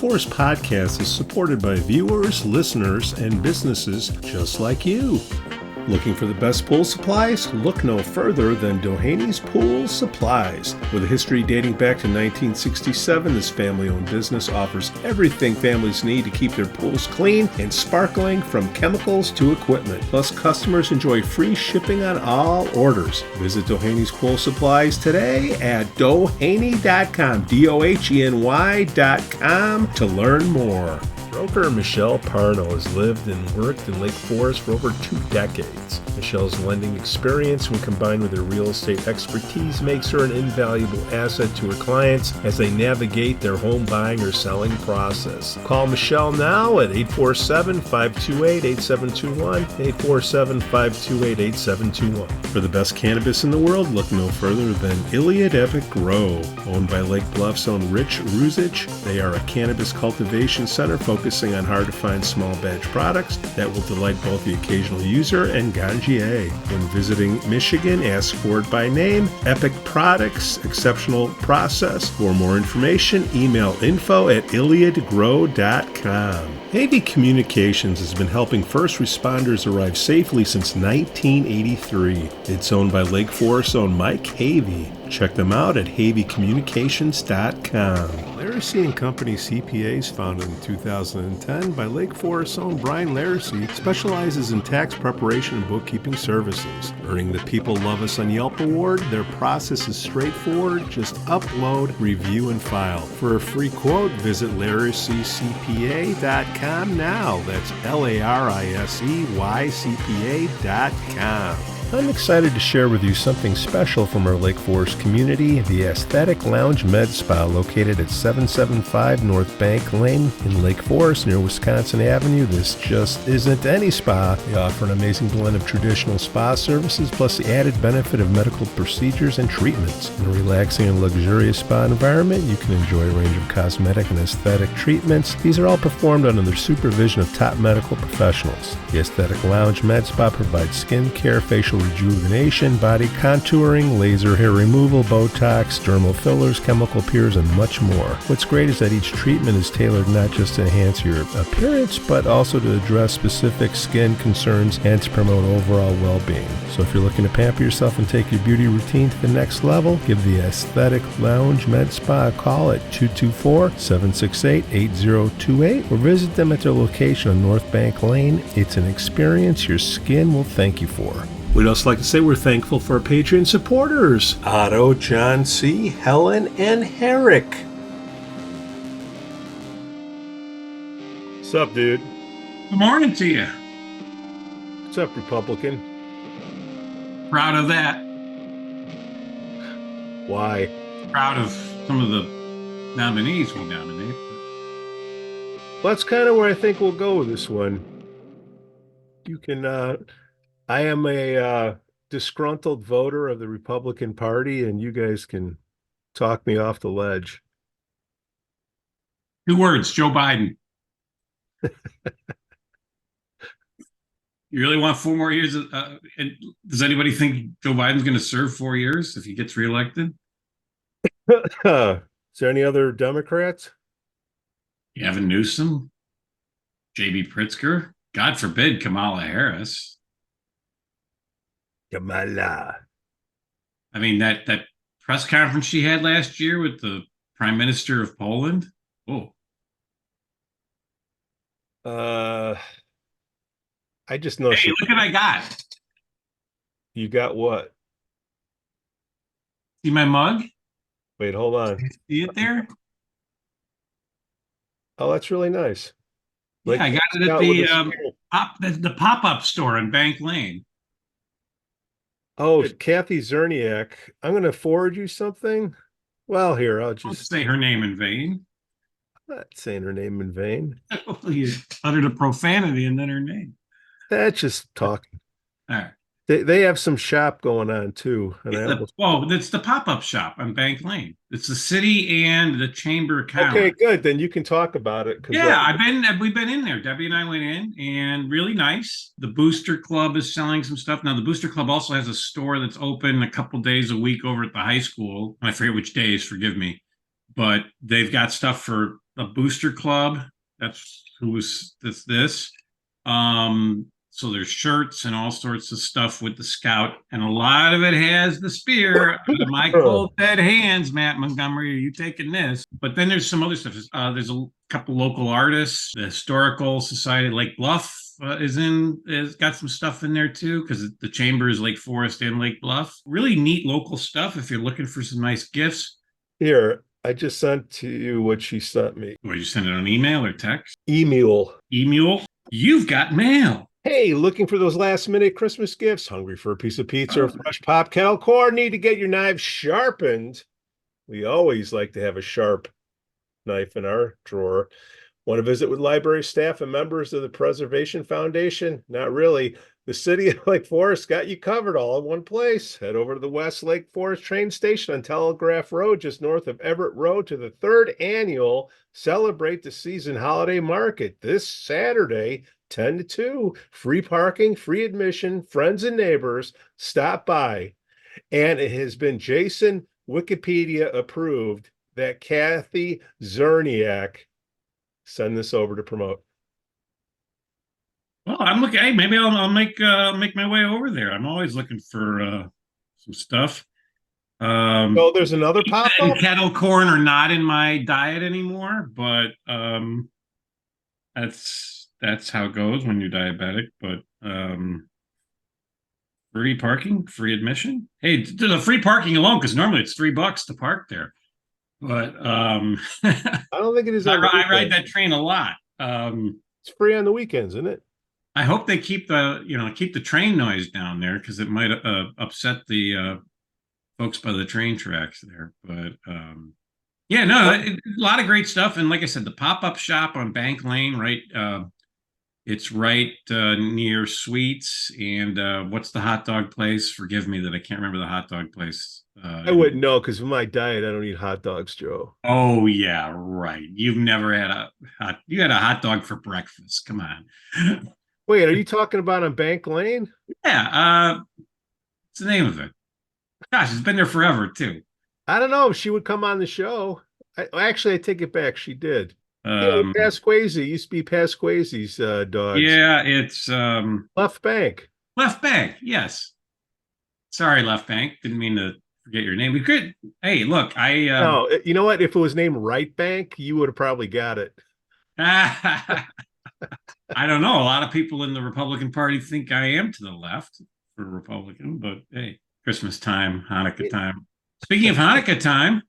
Force podcast is supported by viewers, listeners, and businesses just like you. Looking for the best pool supplies? Look no further than Dohany's Pool Supplies. With a history dating back to 1967, this family-owned business offers everything families need to keep their pools clean and sparkling, from chemicals to equipment. Plus, customers enjoy free shipping on all orders. Visit Dohany's Pool Supplies today at doheny.com, DOHENY.com, to learn more. Broker Michelle Parno has lived and worked in Lake Forest for over 2 decades. Michelle's lending experience, when combined with her real estate expertise, makes her an invaluable asset to her clients as they navigate their home buying or selling process. Call Michelle now at 847-528-8721, 847-528-8721. For the best cannabis in the world, look no further than Iliad Epic Grow. Owned by Lake Bluff's own Rich Ruzich, they are a cannabis cultivation center focusing on hard-to-find small batch products that will delight both the occasional user and ganjier. When visiting Michigan, ask for it by name. Epic Products, exceptional process. For more information, email info@iliadgrow.com. Havey Communications has been helping first responders arrive safely since 1983. It's owned by Lake Forest's own Mike Havey. Check them out at haveycommunications.com. Laracey & Company CPAs, founded in 2010 by Lake Forest's own Brian Laracey, specializes in tax preparation and bookkeeping services. Earning the People Love Us on Yelp award, their process is straightforward. Just upload, review, and file. For a free quote, visit laraceycpa.com now. That's LARISEYCPA.com. I'm excited to share with you something special from our Lake Forest community, the Aesthetic Lounge Med Spa, located at 775 North Bank Lane in Lake Forest near Wisconsin Avenue. This just isn't any spa. They offer an amazing blend of traditional spa services, plus the added benefit of medical procedures and treatments. In a relaxing and luxurious spa environment, you can enjoy a range of cosmetic and aesthetic treatments. These are all performed under the supervision of top medical professionals. The Aesthetic Lounge Med Spa provides skin care, facial rejuvenation, body contouring, laser hair removal, Botox, dermal fillers, chemical peels, and much more. What's great is that each treatment is tailored not just to enhance your appearance, but also to address specific skin concerns and to promote overall well-being. So if you're looking to pamper yourself and take your beauty routine to the next level, give the Aesthetic Lounge Med Spa a call at 224-768-8028 or visit them at their location on North Bank Lane. It's an experience your skin will thank you for. We'd also like to say we're thankful for our Patreon supporters, Otto, John C., Helen, and Herrick. What's up, dude? Good morning to you. What's up, Republican? Proud of that. Why? Proud of some of the nominees we nominate. Well, that's kind of where I think we'll go with this one. You can, I am a disgruntled voter of the Republican Party, and you guys can talk me off the ledge. 2 words, Joe Biden. You really want 4 more years? And does anybody think Joe Biden's going to serve 4 years if he gets reelected? Is there any other Democrats? Gavin Newsom, J.B. Pritzker, God forbid Kamala Harris. Kamala. I mean, that press conference she had last year with the Prime Minister of Poland. Oh. I just know. Hey, look what I got. You got what? See my mug? Wait, hold on. See it there? Oh, that's really nice. Yeah, I got it at the pop-up store in Bank Lane. Oh, Kathy Zerniak. I'm going to forward you something. Well, here, I'll just say her name in vain. I'm not saying her name in vain. You uttered a profanity and then her name. That's just talking. All right. They have some shop going on too. And it's the pop-up shop on Bank Lane. It's the city and the Chamber of Commerce. Okay, good. Then you can talk about it. Yeah, we've been in there. Debbie and I went in, and really nice. The Booster Club is selling some stuff. Now, the Booster Club also has a store that's open a couple days a week over at the high school. I forget which days, forgive me. But they've got stuff for a booster club. That's this. So there's shirts and all sorts of stuff with the scout, and a lot of it has the spear. Out of my cold dead hands, Matt Montgomery, are you taking this? But then there's some other stuff. There's a couple local artists. The Historical Society Lake Bluff has got some stuff in there too, because the chamber is Lake Forest and Lake Bluff. Really neat local stuff if you're looking for some nice gifts. Here, I just sent to you what she sent me. Or you send it on email or text? Email. You've got mail. Hey, looking for those last-minute Christmas gifts? Hungry for a piece of pizza or fresh pop kettle corn? Need to get your knives sharpened? We always like to have a sharp knife in our drawer. Want to visit with library staff and members of the Preservation Foundation? Not really. The city of Lake Forest got you covered all in one place. Head over to the West Lake Forest train station on Telegraph Road, just north of Everett Road, to the 3rd annual Celebrate the Season Holiday Market this Saturday, 10 to 2. Free parking, free admission, friends and neighbors. Stop by. And it has been Jason Wikipedia approved that Kathy Zerniak send this over to promote. Well, I'm looking. Hey, maybe I'll make my way over there. I'm always looking for some stuff. So there's another pop-up. Kettle corn are not in my diet anymore, but that's how it goes when you're diabetic. But free parking, free admission. Hey, the free parking alone, because normally it's $3 to park there. But I don't think it is. I ride that train a lot. It's free on the weekends, isn't it? I hope they keep the train noise down there, because it might upset the folks by the train tracks there. But yeah, no, a lot of great stuff. And like I said, the pop-up shop on Bank Lane, right? It's right near Sweets and what's the hot dog place? Forgive me that I can't remember the hot dog place. I wouldn't know, because with my diet, I don't eat hot dogs, Joe. Oh yeah, right. You've never had you had a hot dog for breakfast. Come on. Wait, are you talking about on Bank Lane? Yeah. What's the name of it? Gosh, it's been there forever too. I don't know if she would come on the show. Actually, I take it back. She did. Pasquazi used to be Pasquazi's dog. Yeah, it's Left Bank. Left Bank. Yes. Sorry, Left Bank. Didn't mean to forget your name. We could. Hey, look, no, you know what? If it was named Right Bank, you would have probably got it. I don't know. A lot of people in the Republican Party think I am to the left for Republican, but hey, Christmas time, Hannukah time. Speaking of Hannukah time.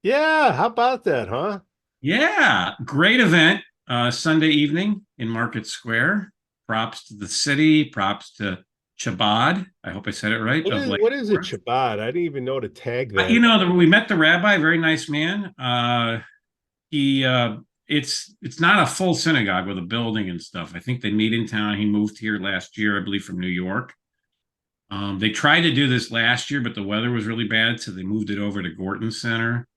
Yeah, how about that, huh? Yeah, great event. Sunday evening in Market Square. Props to the city. Props to Chabad. I hope I said it right. What is it, Chabad? I didn't even know to tag that. We met the rabbi, very nice man. It's not a full synagogue with a building and stuff. I think they meet in town. He moved here last year, I believe, from New York. They tried to do this last year, but the weather was really bad, so they moved it over to Gorton Center.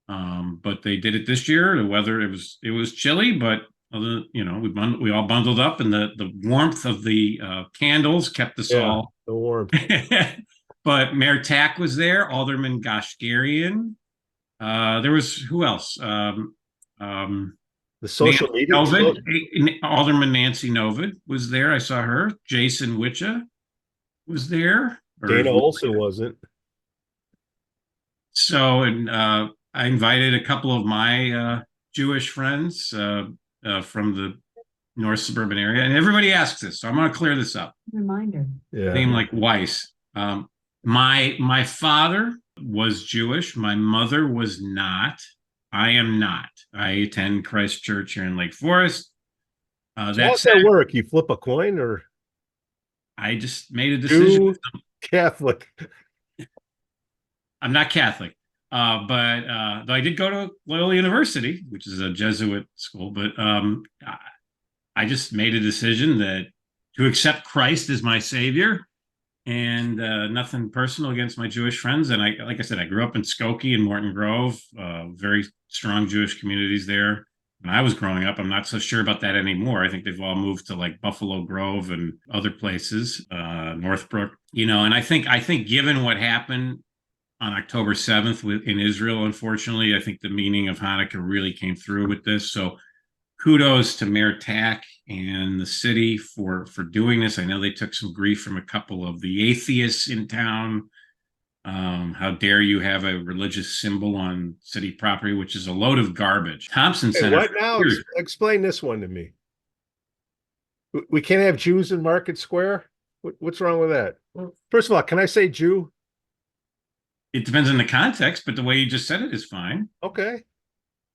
But they did it this year. The weather, it was chilly, but we all bundled up, and the warmth of the candles kept us all. The warmth. But Mayor Tack was there, Alderman Gashgarian. There was who else? The social media. Alderman Nancy Novid was there. I saw her. Jason Witcha was there. Dana Olson wasn't. So, and I invited a couple of my Jewish friends from the North Suburban area, and everybody asks this, so I'm going to clear this up. Reminder. Yeah. Name like Weiss. My father was Jewish. My mother was not. I am not. I attend Christ Church here in Lake Forest. How does that work? You flip a coin, or? I just made a decision. Catholic. I'm not Catholic, but though I did go to Loyola University, which is a Jesuit school. But I just made a decision to accept Christ as my Savior, and nothing personal against my Jewish friends. And like I said, I grew up in Skokie and Morton Grove, very strong Jewish communities there. When I was growing up, I'm not so sure about that anymore. I think they've all moved to like Buffalo Grove and other places, Northbrook, and I think given what happened on October 7th in Israel. Unfortunately, I think the meaning of Hanukkah really came through with this. So kudos to Mayor Tack and the city for doing this. I know they took some grief from a couple of the atheists in town. How dare you have a religious symbol on city property, which is a load of garbage. Thompson Hey, Center. what now? Explain this one to me. We can't have Jews in Market Square? What's wrong with that? First of all, can I say Jew? It depends on the context, but the way you just said it is fine. Okay.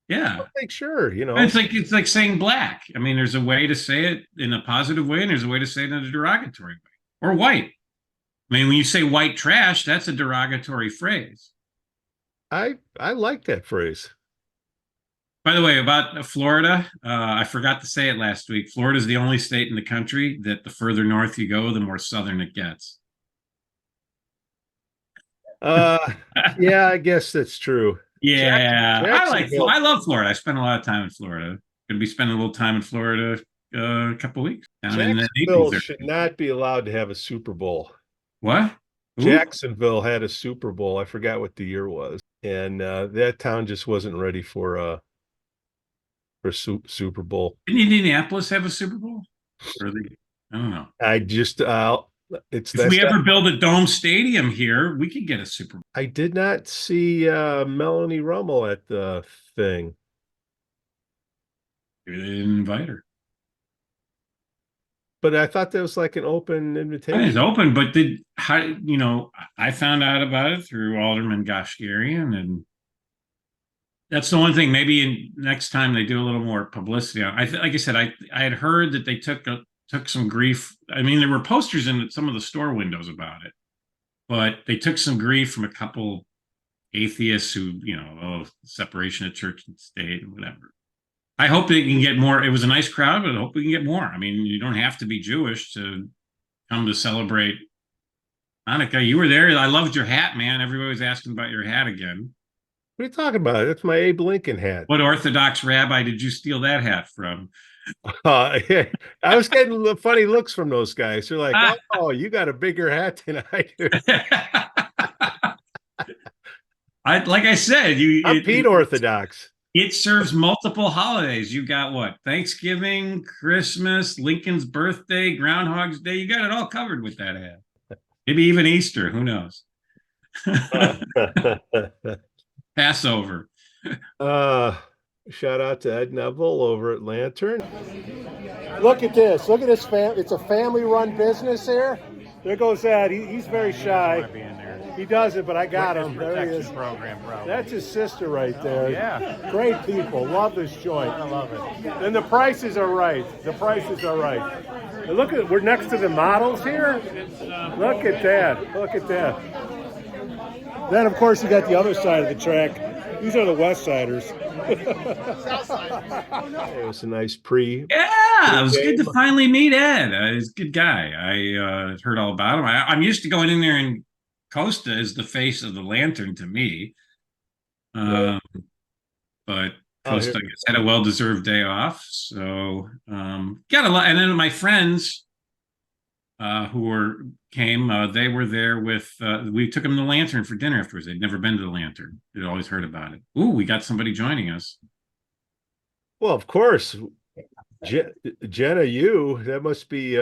Yeah. Make sure, It's like saying black. I mean, there's a way to say it in a positive way, and there's a way to say it in a derogatory way. Or white. I mean, when you say white trash, that's a derogatory phrase. I like that phrase. By the way, about Florida, I forgot to say it last week. Florida is the only state in the country that the further north you go, the more southern it gets. Yeah, I guess that's true. Yeah, I love Florida. I spent a lot of time in Florida. Gonna be spending a little time in Florida a couple of weeks. Jacksonville should not be allowed to have a Super Bowl. What? Ooh. Jacksonville had a Super Bowl. I forgot what the year was, and that town just wasn't ready for Super Bowl. Didn't Indianapolis have a Super Bowl? Or I don't know. If we ever build a dome stadium here, we could get a Super Bowl. I did not see Melanie Rummel at the thing. They didn't invite her. But I thought that was like an open invitation. It's open, but I found out about it through Alderman Goshgarian, and that's the one thing. Maybe next time they do a little more publicity. Like I said, I had heard that they took some grief. I mean, there were posters in some of the store windows about it, but they took some grief from a couple atheists who, separation of church and state and whatever. I hope they can get more. It was a nice crowd, but I hope we can get more. I mean, you don't have to be Jewish to come to celebrate Hanukkah. You were there. I loved your hat, man. Everybody was asking about your hat again. What are you talking about? That's my Abe Lincoln hat. What Orthodox rabbi did you steal that hat from? I was getting funny looks from those guys. They're like, "Oh, you got a bigger hat than I do." Like I said, I'm Pete Orthodox. It serves multiple holidays. You got what? Thanksgiving, Christmas, Lincoln's birthday, Groundhog's Day. You got it all covered with that hat. Maybe even Easter. Who knows? Passover. Shout out to Ed Neville over at Lantern. Look at this. Look at this family. It's a family-run business here. There goes Ed. He's very shy. He doesn't, but I got him. There he is. Program, bro. That's his sister right there. Oh, yeah. Great people. Love this joint. I love it. And the prices are right. The prices are right. And look at, we're next to the models here. Look at that. Look at that. Then, of course, you got the other side of the track. These are the West Siders. It was a nice Yeah, it was good to finally meet Ed. He's a good guy. I heard all about him. I'm used to going in there, and Costa is the face of the Lantern to me. But Costa had a well-deserved day off, so got a lot. And then my friends who came, they were there with. We took them to the Lantern for dinner afterwards. They'd never been to the Lantern. They'd always heard about it. Ooh, we got somebody joining us. Well, of course, Jenna. That must be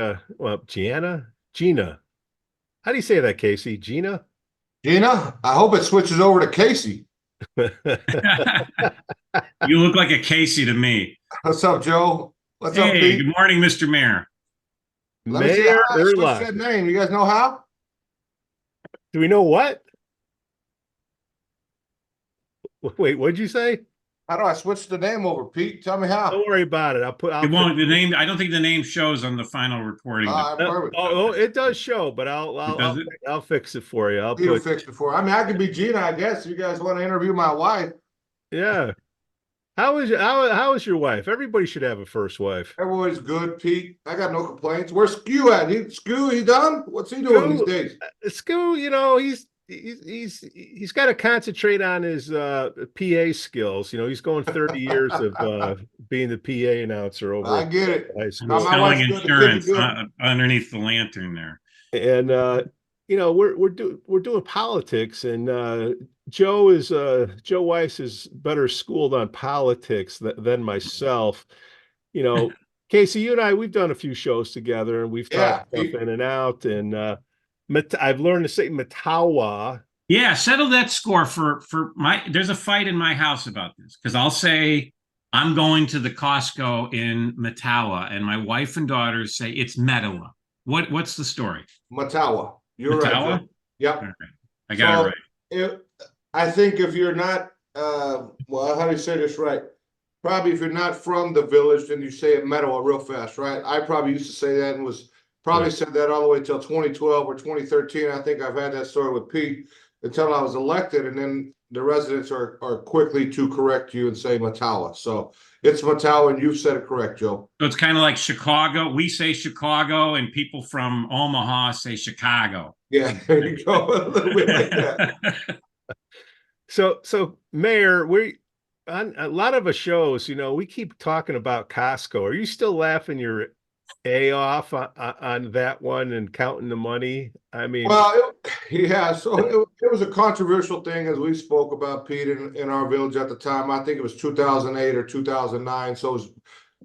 Gina. How do you say that, Casey? Gina? Gina? I hope it switches over to Casey. You look like a Casey to me. What's up, Joe? What's up, Pete? Good morning, Mr. Mayor. Let me see how I switch that name. You guys know how? Do we know what? Wait, what'd you say? How do I switch the name over, Pete? Tell me how. Don't worry about it. It won't. The name. I don't think the name shows on the final recording. It does show, but I'll fix it for you. You'll fix it for. I mean, I could be Gina, I guess. If you guys want to interview my wife. Yeah. How is your wife? Everybody should have a first wife. Everybody's good, Pete. I got no complaints. Where's Skew at? He done? What's he doing these days? Skew, he's got to concentrate on his PA skills. He's going 30 years of being the PA announcer over. I get it. Selling insurance underneath the Lantern there. And we're doing politics, and Joe Weiss is better schooled on politics than myself. You know, Casey, you and I, we've done a few shows together, and we've talked Yeah, stuff in and out, and I've learned to say Metawa. Yeah, settle that score for my. There's a fight in my house about this because I'll say I'm going to the Costco in Mettawa, and my wife and daughters say it's Metawa. What's the story? Metawa. You're right, Metawa? Joe. Yep. Okay. I got it right. I think if you're not, well, how do you say this right? Probably if you're not from the village, then you say it Mettawa real fast, right? I probably used to say that and was probably Right. said that all the way till 2012 or 2013. I think I've had that story with Pete until I was elected, and then the residents are quickly to correct you and say Metawa. So it's Metawa, and you've said it correct, Joe. So it's kind of like Chicago. We say Chicago, and people from Omaha say Chicago. Yeah, there you go. A little bit like that. So Mayor, we on a lot of the shows, we keep talking about Costco. Are you still laughing your A off on that one and counting the money? I mean, Well, yeah, so it was a controversial thing as we spoke about, Pete, in our village at the time. I think it was 2008 or 2009. So it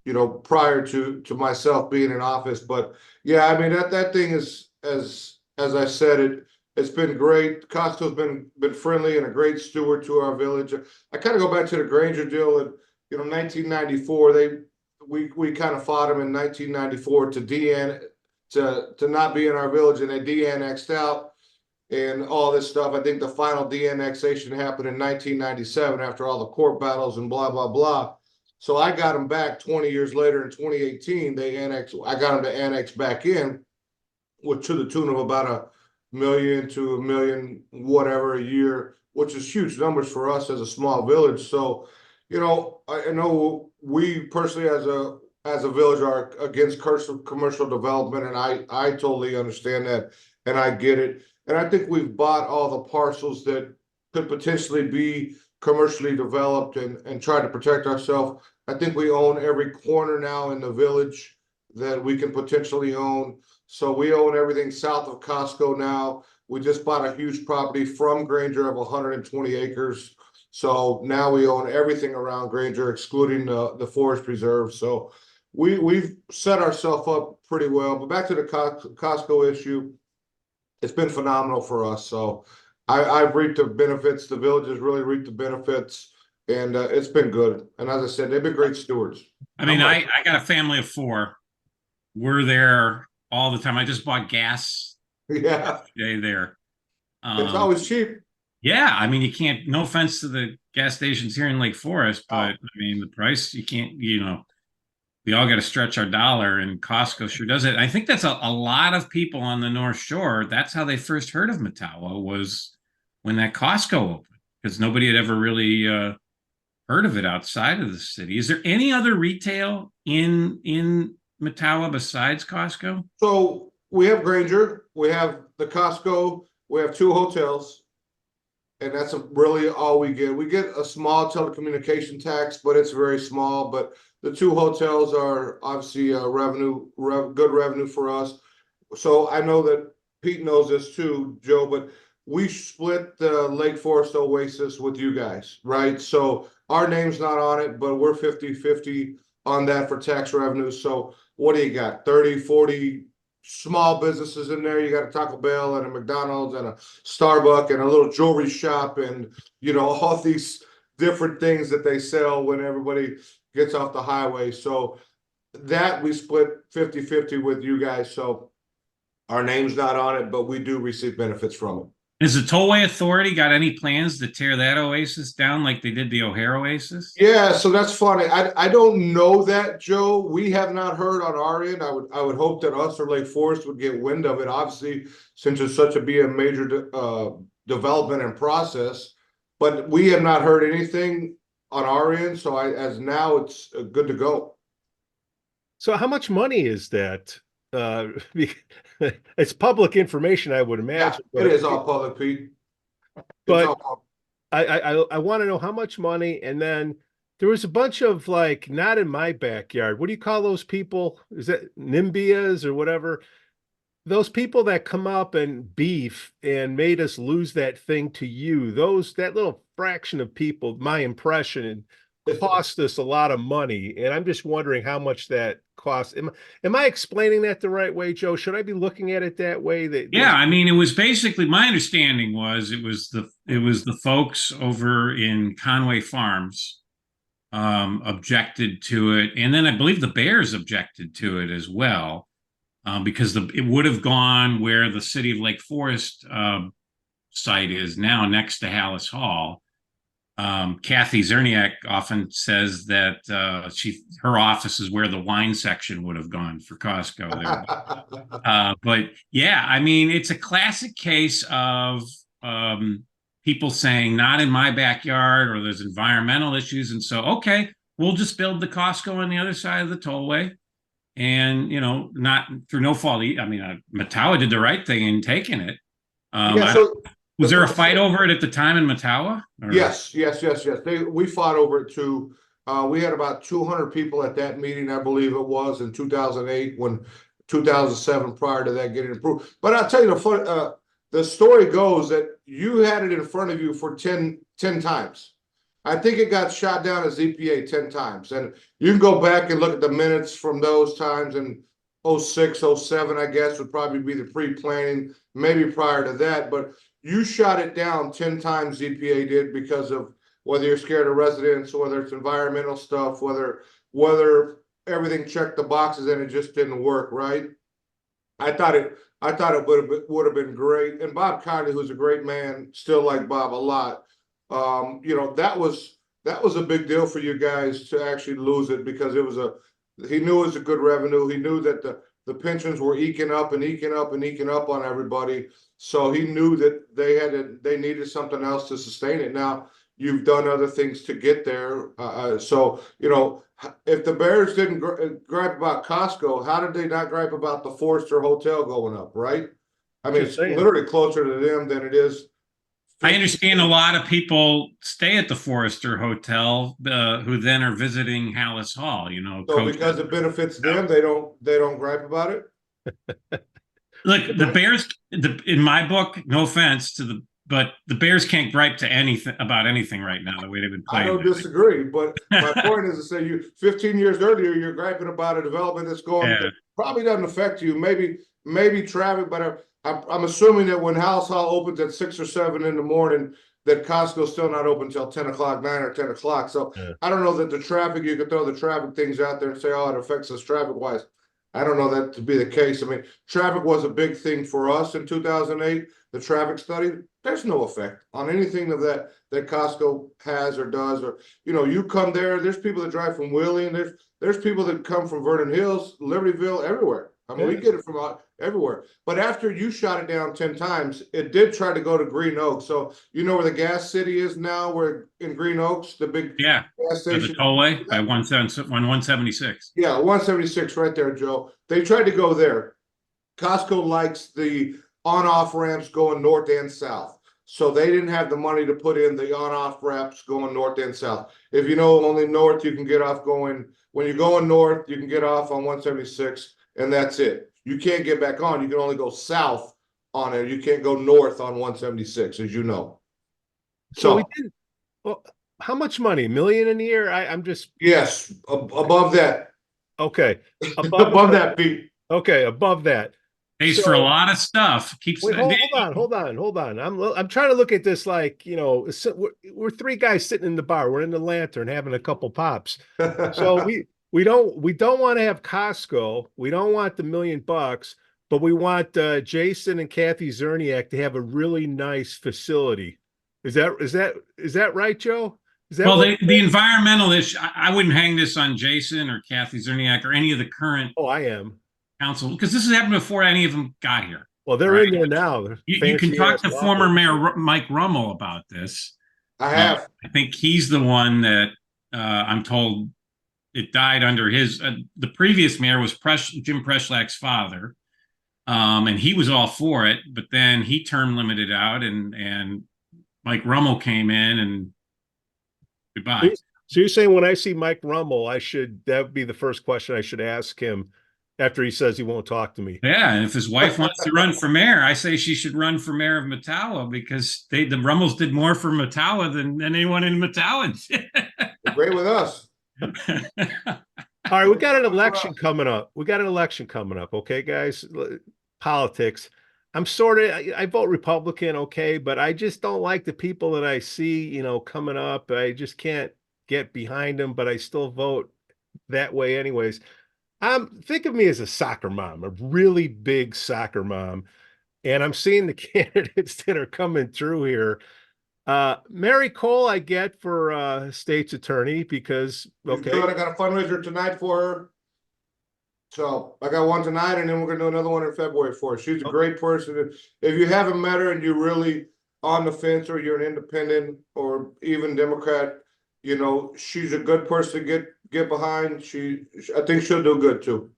was, prior to myself being in office. But yeah, I mean, that thing is, as I said, it's been great. Costco's been friendly and a great steward to our village. I kind of go back to the Grainger deal in 1994. We kind of fought them in 1994 to DN to not be in our village, and they de-annexed out and all this stuff. I think the final de-annexation happened in 1997 after all the court battles and blah blah blah. So I got them back 20 years later in 2018. I got them to annex back in, which to the tune of about $1 million to $1 million whatever a year, which is huge numbers for us as a small village. So, I know we personally as a village are against commercial development, and I totally understand that, and I get it. And I think we've bought all the parcels that could potentially be commercially developed and try to protect ourselves. I think we own every corner now in the village that we can potentially own. So we own everything south of Costco now. We just bought a huge property from Grainger of 120 acres. So now we own everything around Grainger, excluding the forest preserve. So we've set ourselves up pretty well. But back to the Costco issue, it's been phenomenal for us. So I've reaped the benefits. The village has really reaped the benefits, and it's been good. And as I said, they've been great stewards. I mean, I got a family of 4. We're there all the time. I just bought gas Yeah, today there. it's always cheap. Yeah, I mean, you can't. No offense to the gas stations here in Lake Forest, but I mean, the price you can't. We all got to stretch our dollar, and Costco sure does it. I think that's a lot of people on the North Shore. That's how they first heard of Metawa, was when that Costco opened, because nobody had ever really heard of it outside of the city. Is there any other retail in Metawa besides Costco? So we have Grainger, we have the Costco, we have 2 hotels, and that's really all we get. We get a small telecommunication tax, but it's very small. But the 2 hotels are obviously good revenue for us. So I know that Pete knows this too, Joe, but we split the Lake Forest Oasis with you guys, right? So our name's not on it, but we're 50-50 on that for tax revenue. So what do you got? 30, 40 small businesses in there. You got a Taco Bell and a McDonald's and a Starbucks and a little jewelry shop and, all these different things that they sell when everybody gets off the highway. So that we split 50-50 with you guys. So our name's not on it, but we do receive benefits from it. Has the Tollway Authority got any plans to tear that Oasis down like they did the O'Hare Oasis? Yeah, so that's funny. I don't know that, Joe. We have not heard on our end. I would hope that us or Lake Forest would get wind of it. Obviously, since it's such a major development and process, but we have not heard anything on our end. So as now it's good to go. so how much money is that? It's public information, I would Yeah, imagine. it is all public, Pete. But I want to know how much money, and then there was a bunch of not in my backyard. What do you call those people? Is that NIMBYs or whatever? those people that come up and beef and made us lose that thing to you, that little fraction of people, my impression, cost us a lot of money. And I'm just wondering how much that costs. Am I explaining that the right way, Joe? Should I be looking at it that way? Yeah, I mean, it was basically, my understanding was it was the folks over in Conway Farms objected to it, and then I believe the Bears objected to it as well, because it would have gone where the city of Lake Forest site is now, next to Hallis Hall. Kathy Zerniak often says that her office is where the wine section would have gone for Costco there. But yeah, I mean, it's a classic case of people saying not in my backyard, or there's environmental issues, and so okay, we'll just build the Costco on the other side of the tollway, and not through no fault. I mean, Metawa did the right thing in taking it. Was there a fight over it at the time in Metawa? Yes. We fought over it too. We had about 200 people at that meeting, I believe it was, in 2008, when 2007, prior to that getting approved. But I'll tell you, the story goes that you had it in front of you for 10 times. I think it got shot down as EPA 10 times. And you can go back and look at the minutes from those times, and 06, 07, I guess, would probably be the pre-planning, maybe prior to that. But you shot it down 10 times, EPA did, because of whether you're scared of residents, whether it's environmental stuff, whether everything checked the boxes, and it just didn't work, right? I thought it would have been great. And Bob Conley, who's a great man, still like Bob a lot. That was a big deal for you guys to actually lose it, because he knew it was a good revenue. He knew that the pensions were eking up and eking up and eking up on everybody. So he knew that they needed something else to sustain it. Now you've done other things to get there. So if the Bears didn't gripe about Costco, how did they not gripe about the Forrester Hotel going up, right? I mean, it's literally closer to them than it is. I understand a lot of people stay at the Forrester Hotel who then are visiting Hallis Hall. So because it benefits them, they don't gripe about it. Look, the Bears, in my book, no offense but the Bears can't gripe to anything about anything right now, the way they've been playing. I don't disagree, but my point is to say, 15 years earlier, you're griping about a development that's that probably doesn't affect you. Maybe traffic, but I'm assuming that when Hallis Hall opens at 6 or 7 in the morning, that Costco's still not open until 10 o'clock, 9 or 10 o'clock. So I don't know that the traffic, you could throw the traffic things out there and say, oh, it affects us traffic wise. I don't know that to be the case. I mean, traffic was a big thing for us in 2008. The traffic study, there's no effect on anything of that Costco has or does. Or you come there. There's people that drive from Wheeling. There's people that come from Vernon Hills, Libertyville, everywhere. I mean, we get it from everywhere. But after you shot it down 10 times, it did try to go to Green Oaks. So where the gas city is now? We're in Green Oaks, the big gas station. The tollway by 176. Yeah, 176 right there, Joe. They tried to go there. Costco likes the on-off ramps going north and south. So they didn't have the money to put in the on-off ramps going north and south. If only north, you can get off when you're going north, you can get off on 176. And that's it. You can't get back on. You can only go south on it. You can't go north on 176, as you know. So we did. Well, how much money? $1 million in the year? I'm just. Yes, above that. Okay, above that, Pete. Okay, above that. Pays for a lot of stuff. Wait, hold on. I'm trying to look at this like we're 3 guys sitting in the bar. We're in the Lantern having a couple pops. So we don't want to have Costco. We don't want the $1 million, but we want Jason and Kathy Zerniak to have a really nice facility. Is that right, Joe? The environmental issue, I wouldn't hang this on Jason or Kathy Zerniak or any of the current. Oh, I am. Council, because this has happened before any of them got here. Well, they're in there now. You can talk to former Mayor Mike Rummel about this. I have. I think he's the one that I'm told it died under his. The previous mayor was Jim Preslak's father, and he was all for it. But then he term limited out, and Mike Rummel came in, and goodbye. So you're saying when I see Mike Rummel, that would be the first question I should ask him. after he says he won't talk to me. Yeah, and if his wife wants to run for mayor, I say she should run for mayor of Mettawa because the Rummels did more for Mettawa than anyone in Mettawa did. Great with us. All right, we got an election coming up. Okay, guys, politics. I vote Republican, okay, but I just don't like the people that I see, coming up. I just can't get behind them, but I still vote that way anyways. Think of me as a soccer mom, a really big soccer mom, and I'm seeing the candidates that are coming through here. Mary Cole, I get for state's attorney because okay, good. I got a fundraiser tonight for her. So I got one tonight, and then we're gonna do another one in February for her. She's a great person. If you haven't met her and you're really on the fence, or you're an independent or even Democrat, she's a good person to get behind. I think she'll do good too.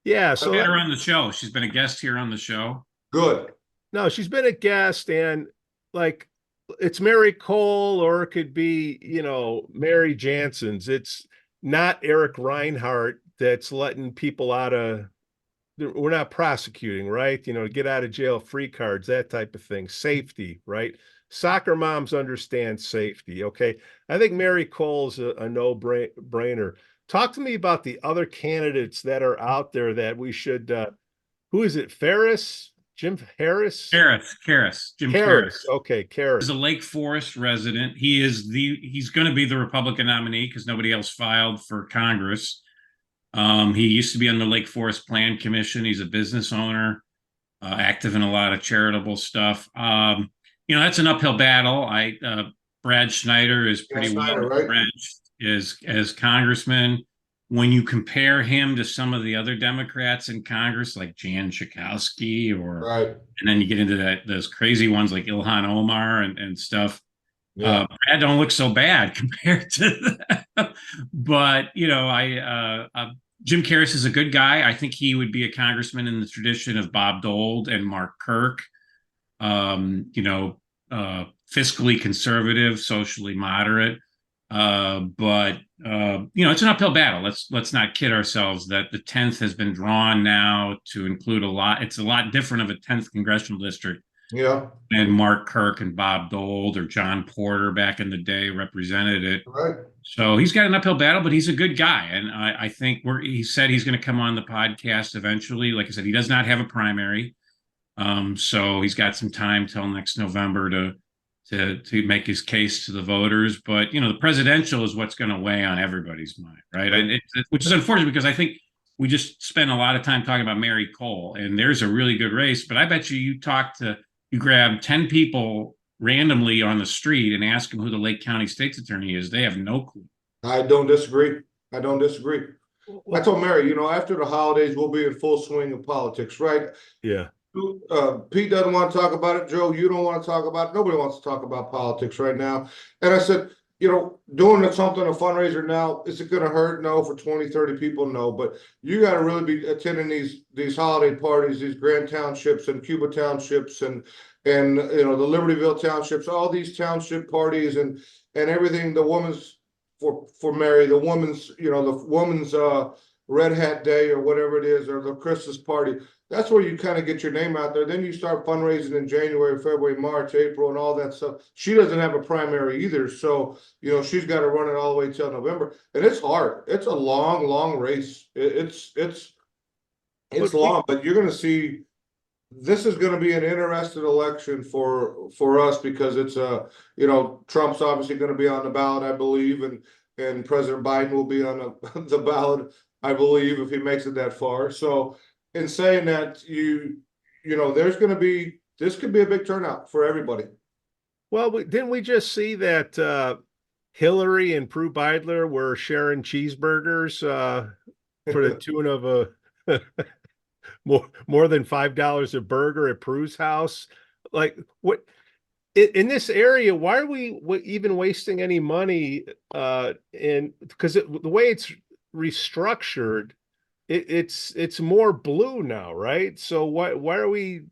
Yeah, so get her on the show. She's been a guest here on the show. Good. No, she's been a guest, and like it's Mary Cole, or it could be, Mary Jansons. It's not Eric Reinhardt that's letting people out of, we're not prosecuting, right? Get out of jail free cards, that type of thing. Safety, right? Soccer moms understand safety, okay? I think Mary Cole's a no-brainer. Talk to me about the other candidates that are out there that we should, who is it? Jim Harris? Jim Harris. Okay, Harris. He's a Lake Forest resident. He's going to be the Republican nominee because nobody else filed for Congress. He used to be on the Lake Forest Plan Commission. He's a business owner, active in a lot of charitable stuff. That's an uphill battle. Brad Schneider is pretty well entrenched as congressman. When you compare him to some of the other Democrats in Congress, like Jan Schakowsky, and then you get into those crazy ones like Ilhan Omar and stuff. Yeah. Brad don't look so bad compared to that. But Jim Harris is a good guy. I think he would be a congressman in the tradition of Bob Dole and Mark Kirk. Fiscally conservative, socially moderate. But it's an uphill battle. Let's not kid ourselves that the 10th has been drawn now to include a lot. It's a lot different of a 10th congressional district. Yeah. And Mark Kirk and Bob Dole or John Porter back in the day represented it. Right. So he's got an uphill battle, but he's a good guy. And I think he said he's going to come on the podcast eventually. Like I said, he does not have a primary. So he's got some time till next November to make his case to the voters. But, the presidential is what's going to weigh on everybody's mind, right? And which is unfortunate because I think we just spent a lot of time talking about Mary Cole, and there's a really good race. But I bet you grab 10 people randomly on the street and ask them who the Lake County State's Attorney is. They have no clue. I don't disagree. I told Mary, after the holidays, we'll be in full swing of politics, right? Yeah. Pete doesn't want to talk about it. Joe, you don't want to talk about it. Nobody wants to talk about politics right now. And I said, doing a fundraiser now, is it going to hurt? No. For 20, 30 people, no. But you got to really be attending these holiday parties, these Grand Townships and Cuba Townships and the Libertyville Townships, all these township parties and everything. The woman's for Mary, the woman's Red Hat Day or whatever it is, or the Christmas party. That's where you kind of get your name out there. Then you start fundraising in January, February, March, April, and all that stuff. She doesn't have a primary either. So, she's got to run it all the way till November. And it's hard. It's a long, long race. It's long, but you're going to see this is going to be an interesting election for us because it's Trump's obviously going to be on the ballot, I believe, and President Biden will be on the ballot, I believe, if he makes it that far. So, in saying that, this could be a big turnout for everybody. Well, didn't we just see that Hilary and Prue Beidler were sharing cheeseburgers for the tune of more than $5 a burger at Prue's house? Like, what in this area? Why are we even wasting any money? Because the way it's restructured, it's more blue now, right? So why are we?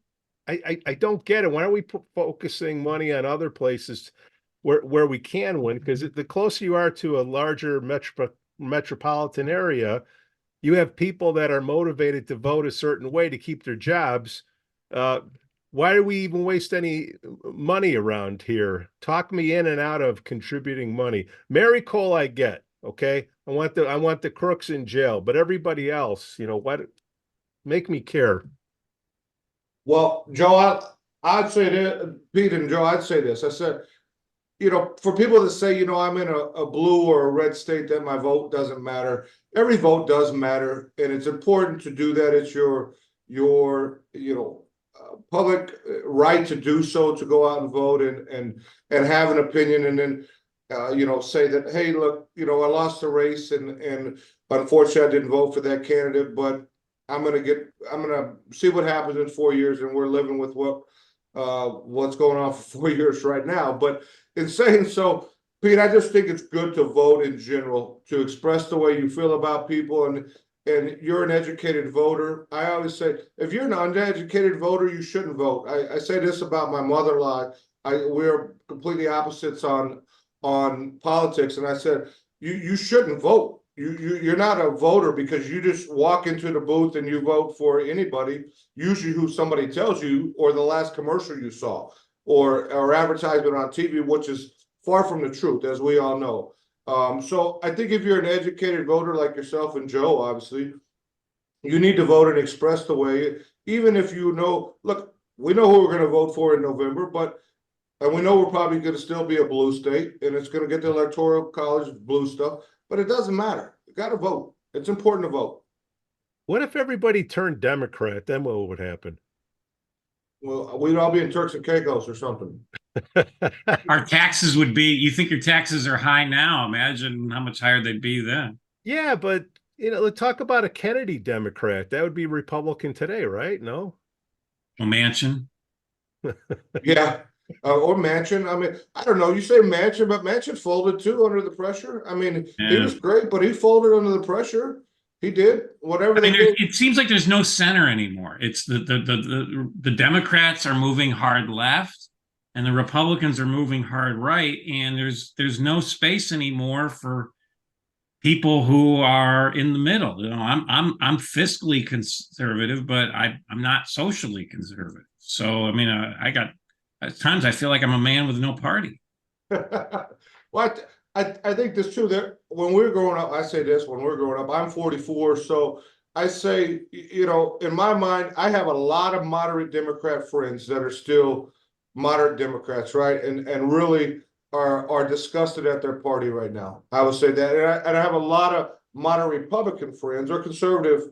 I don't get it. Why are we focusing money on other places where we can win? Because the closer you are to a larger metropolitan area, you have people that are motivated to vote a certain way to keep their jobs. Why do we even waste any money around here? Talk me in and out of contributing money. Mary Cole, I get. Okay, I want the crooks in jail, but everybody else, what? Make me care. Well, Joe, I'd say that, Pete and Joe, I'd say this. I said, for people that say, I'm in a blue or a red state, that my vote doesn't matter. Every vote does matter, and it's important to do that. It's your public right to do so, to go out and vote and have an opinion, and then say that, hey, look, I lost the race, and unfortunately I didn't vote for that candidate, but I'm gonna see what happens in 4 years, and we're living with what's going on for 4 years right now. But in saying so, Pete, I just think it's good to vote in general, to express the way you feel about people, and you're an educated voter. I always say, if you're an uneducated voter, you shouldn't vote. I say this about my mother-in-law. We're completely opposites on politics, and I said, you shouldn't vote. You're not a voter because you just walk into the booth and you vote for anybody, usually who somebody tells you, or the last commercial you saw, or advertisement on TV, which is far from the truth, as we all know. So I think if you're an educated voter like yourself and Joe, obviously, you need to vote and express the way, even if look, we know who we're going to vote for in November, and we know we're probably going to still be a blue state, and it's going to get the electoral college blue stuff, but it doesn't matter. You got to vote. It's important to vote. What if everybody turned Democrat? Then what would happen? Well, we'd all be in Turks and Caicos or something. Our taxes would be, you think your taxes are high now? Imagine how much higher they'd be then. Yeah, but let's talk about a Kennedy Democrat. That would be Republican today, right? No? A Manchin. Yeah. Or Manchin. I mean, I don't know. You say Manchin, but Manchin folded too under the pressure. I mean, he was great, but he folded under the pressure. He did whatever. I mean, it seems like there's no center anymore. It's the Democrats are moving hard left, and the Republicans are moving hard right, and there's no space anymore for people who are in the middle. I'm fiscally conservative, but I'm not socially conservative. So I mean, I got at times I feel like I'm a man with no party. Well, I think this too. That when we're growing up, I say this, when we're growing up, I'm 44, so I say, in my mind, I have a lot of moderate Democrat friends that are still moderate Democrats, right? And really are disgusted at their party right now. I would say that, and I have a lot of moderate Republican friends or conservative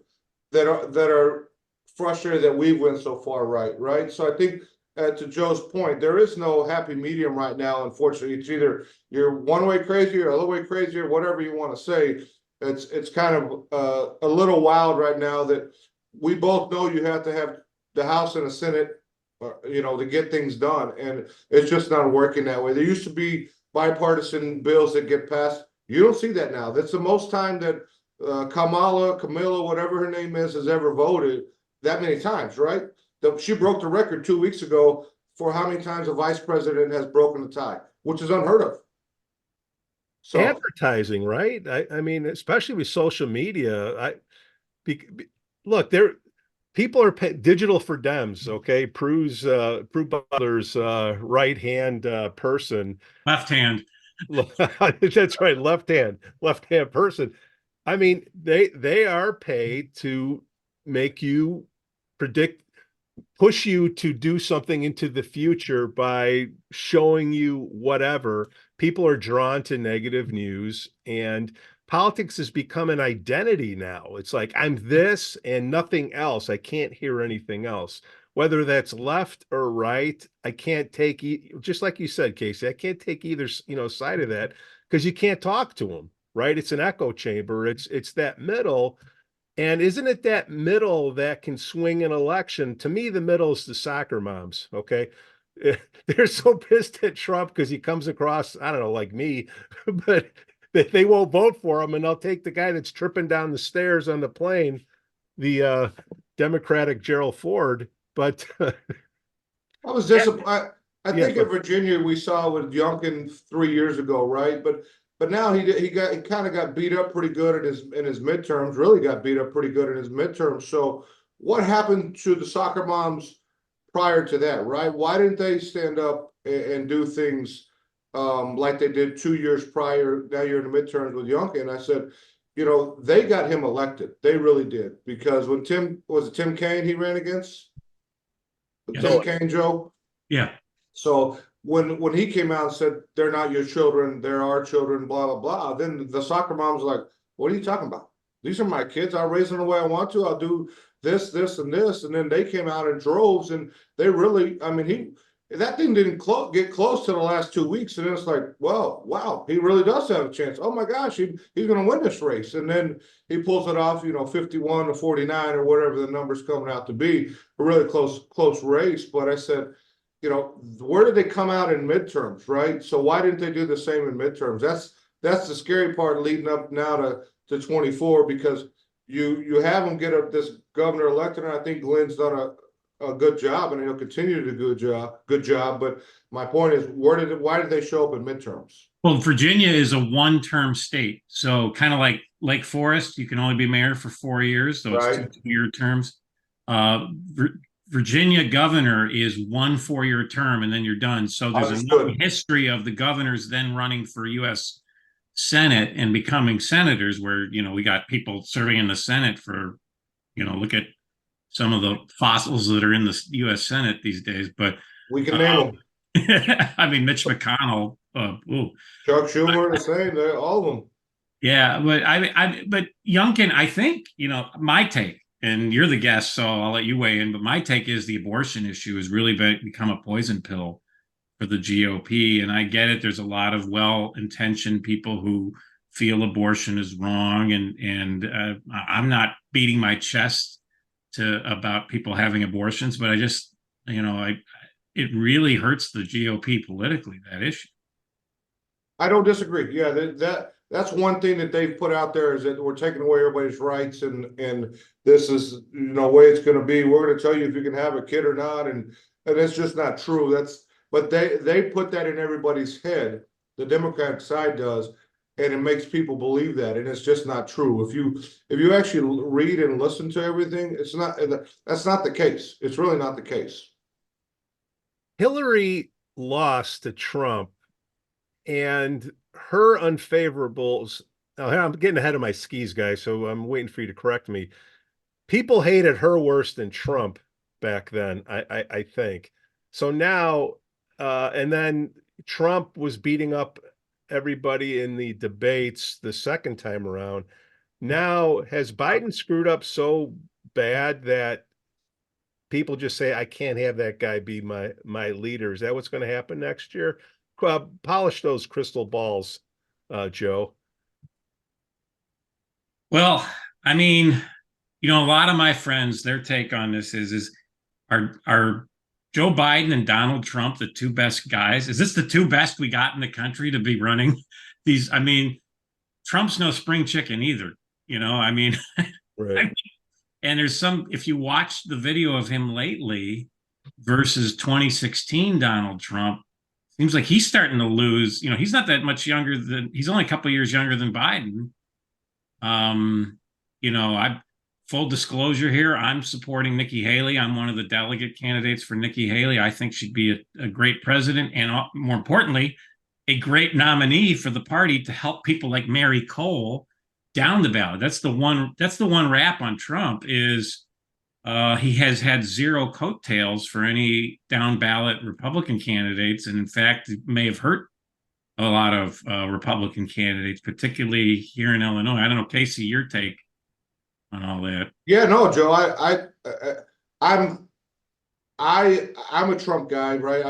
that are frustrated that we went so far right? So I think, to Joe's point, there is no happy medium right now. Unfortunately, it's either you're one way crazy or other way crazy, or whatever you want to say. It's kind of a little wild right now that we both know you have to have the House and the Senate, to get things done, and it's just not working that way. There used to be bipartisan bills that get passed. You don't see that now. That's the most time that Camilla, whatever her name is, has ever voted that many times, right? She broke the record 2 weeks ago for how many times a vice president has broken the tie, which is unheard of. So advertising, right? I mean, especially with social media. Look, people are digital for Dems. Okay, Prue Butler's right hand person, left hand. That's right, left hand person. I mean, they are paid to make you push you to do something into the future by showing you whatever. People are drawn to negative news, and politics has become an identity now. It's like, I'm this and nothing else. I can't hear anything else. Whether that's left or right, I can't take, just like you said, Casey, I can't take either, side of that, because you can't talk to them, right? It's an echo chamber. It's that middle. And isn't it that middle that can swing an election? To me, the middle is the soccer moms, okay? They're so pissed at Trump because he comes across, I don't know, like me, but they won't vote for him, and they'll take the guy that's tripping down the stairs on the plane, the Democratic Gerald Ford. But I was disappointed. I think in Virginia we saw with Youngkin 3 years ago, right? But but now he kind of got beat up pretty good in his midterms. Really got beat up pretty good in his midterms. So what happened to the soccer moms prior to that, right? Why didn't they stand up and do things like they did 2 years prior? Now you're in the midterms with Yonke, and I said, you know, they got him elected. They really did, because when Tim Kaine he ran against? Yes. Tim Kaine, Joe? Yeah. So when he came out and said, they're not your children, they're our children, blah, blah, blah, then the soccer mom's like, what are you talking about? These are my kids. I'll raise them the way I want to. I'll do this, this, and this. And then they came out in droves, and they really, I mean, that thing didn't get close to the last 2 weeks. And it's like, well, wow, he really does have a chance. Oh my gosh, he's going to win this race. And then he pulls it off, 51 to 49 or whatever the number's coming out to be. A really close race. But I said, where did they come out in midterms, right? So why didn't they do the same in midterms? That's the scary part leading up now to 24, because you have them get up this governor elected, and I think Glenn's done a good job, and he'll continue to do good job. But my point is, why did they show up in midterms? Well, Virginia is a one-term state, so kind of like Lake Forest, you can only be mayor for 4 years, so it's Right. 2-year terms. Virginia governor is 1 4-year term, and then you're done. So there's a history of the governors then running for U.S. Senate and becoming senators, where we got people serving in the Senate for, look at some of the fossils that are in the U.S. Senate these days. But we can name them. I mean, Mitch McConnell, Chuck Schumer, the same, all of them. Yeah, but Youngkin, I think my take. And you're the guest, so I'll let you weigh in. But my take is the abortion issue has really become a poison pill for the GOP. And I get it. There's a lot of well-intentioned people who feel abortion is wrong. And I'm not beating my chest about people having abortions, but I just, it really hurts the GOP politically, that issue. I don't disagree. Yeah, that's one thing that they've put out there, is that we're taking away everybody's rights, and this is way it's going to be. We're going to tell you if you can have a kid or not, and it's just not true. But they put that in everybody's head. The Democratic side does, and it makes people believe that, and it's just not true. If you actually read and listen to everything, that's not the case. It's really not the case. Hilary lost to Trump, and her unfavorables. I'm getting ahead of my skis, guys, so I'm waiting for you to correct me. People hated her worse than Trump back then, I think. So now, and then Trump was beating up everybody in the debates the second time around. Now, has Biden screwed up so bad that people just say, I can't have that guy be my leader? Is that what's going to happen next year? Polish those crystal balls, Joe. Well, I mean, a lot of my friends, their take on this is are Joe Biden and Donald Trump the two best guys? Is this the two best we got in the country to be running these? I mean, Trump's no spring chicken either, I mean, right. And there's if you watch the video of him lately versus 2016 Donald Trump, seems like he's starting to lose. He's not that much younger he's only a couple of years younger than Biden. Full disclosure here, I'm supporting Nikki Haley. I'm one of the delegate candidates for Nikki Haley. I think she'd be a great president, and more importantly, a great nominee for the party to help people like Mary Cole down the ballot. That's the one rap on Trump is he has had zero coattails for any down ballot Republican candidates, and in fact, it may have hurt a lot of Republican candidates, particularly here in Illinois. I don't know, Casey, your take on all that. Yeah, no, Joe, I'm a Trump guy, right?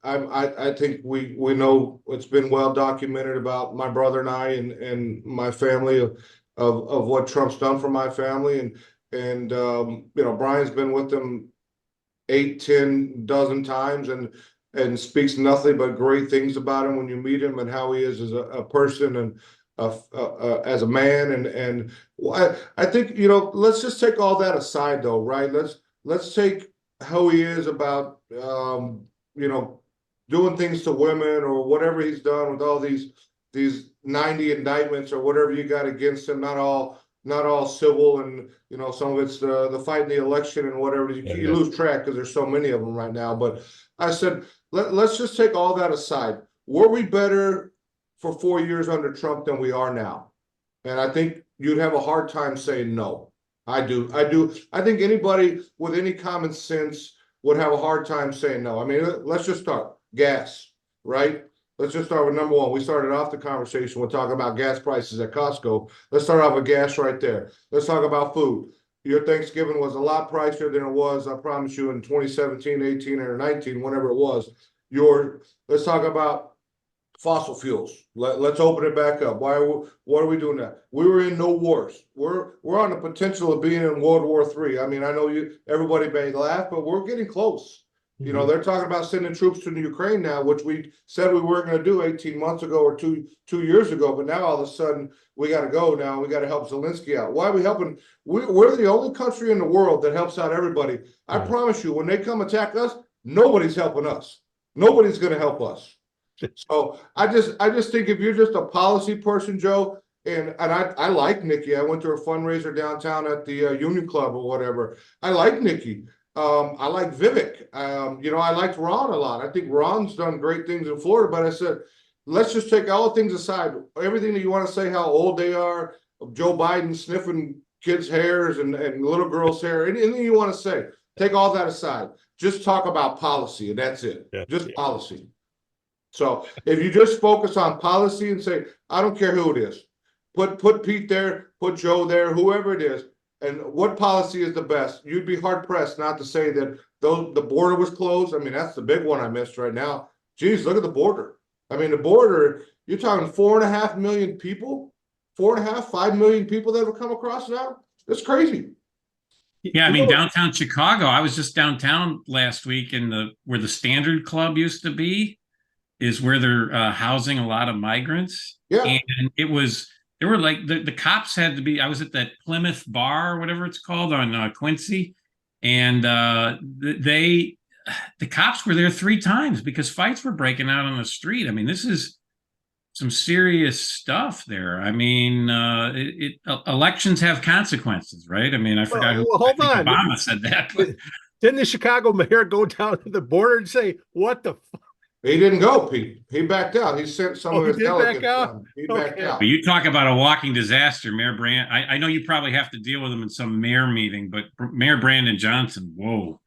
I think we know it's been well documented about my brother and I and my family of what Trump's done for my family, and Brian's been with them 8, 10, dozen times, and speaks nothing but great things about him when you meet him, and how he is as a person and as a man, and I think let's just take all that aside, though, right? Let's take how he is about doing things to women, or whatever he's done with all these 90 indictments or whatever you got against him, not all civil, and some of it's the fight in the election and whatever. You lose track because there's so many of them right now. But I said, let's just take all that aside. Were we better for 4 years under Trump than we are now? And I think you'd have a hard time saying no. I do. I think anybody with any common sense would have a hard time saying no. I mean, let's just start. Gas, right? Let's just start with number one. We started off the conversation with talking about gas prices at Costco. Let's start off with gas right there. Let's talk about food. Your Thanksgiving was a lot pricier than it was, I promise you, in 2017, 18, or 19, whenever it was. Let's talk about fossil fuels. Let's open it back up. What are we doing that? We were in no wars. We're on the potential of being in World War III. I mean, I know everybody may laugh, but we're getting close. They're talking about sending troops to the Ukraine now, which we said we weren't going to do 18 months ago or two years ago. But now all of a sudden we got to go now. We got to help Zelensky out. Why are we helping? We're the only country in the world that helps out everybody. I promise you, when they come attack us, nobody's helping us. Nobody's going to help us. So I just think if you're just a policy person, Joe, and I like Nikki. I went to her fundraiser downtown at the Union Club or whatever. I like Nikki. I like Vivek. I liked Ron a lot. I think Ron's done great things in Florida, but I said, let's just take all things aside. Everything that you want to say, how old they are, Joe Biden sniffing kids' hairs and little girls' hair, anything you want to say, take all that aside. Just talk about policy, and that's it. Just policy. So if you just focus on policy and say, I don't care who it is, put Pete there, put Joe there, whoever it is, and what policy is the best, you'd be hard pressed not to say that the border was closed. I mean, that's the big one I missed right now. Geez, look at the border. I mean, the border, you're talking 4.5 million people, 5 million people that have come across now. That's crazy. Yeah, I mean, downtown Chicago, I was just downtown last week where the Standard Club used to be, is where they're housing a lot of migrants. Yeah. And they were like, the cops had to be, I was at that Plymouth bar or whatever it's called on Quincy. And the cops were there 3 times because fights were breaking out on the street. I mean, this is some serious stuff there. I mean, elections have consequences, right? I mean, I forgot who Obama said that. But didn't the Chicago mayor go down to the border and say, what the fuck? He didn't go, Pete. He backed out. He sent some of his delegates. He backed out. But you talk about a walking disaster, Mayor Brand. I know you probably have to deal with him in some mayor meeting, but Mayor Brandon Johnson, whoa.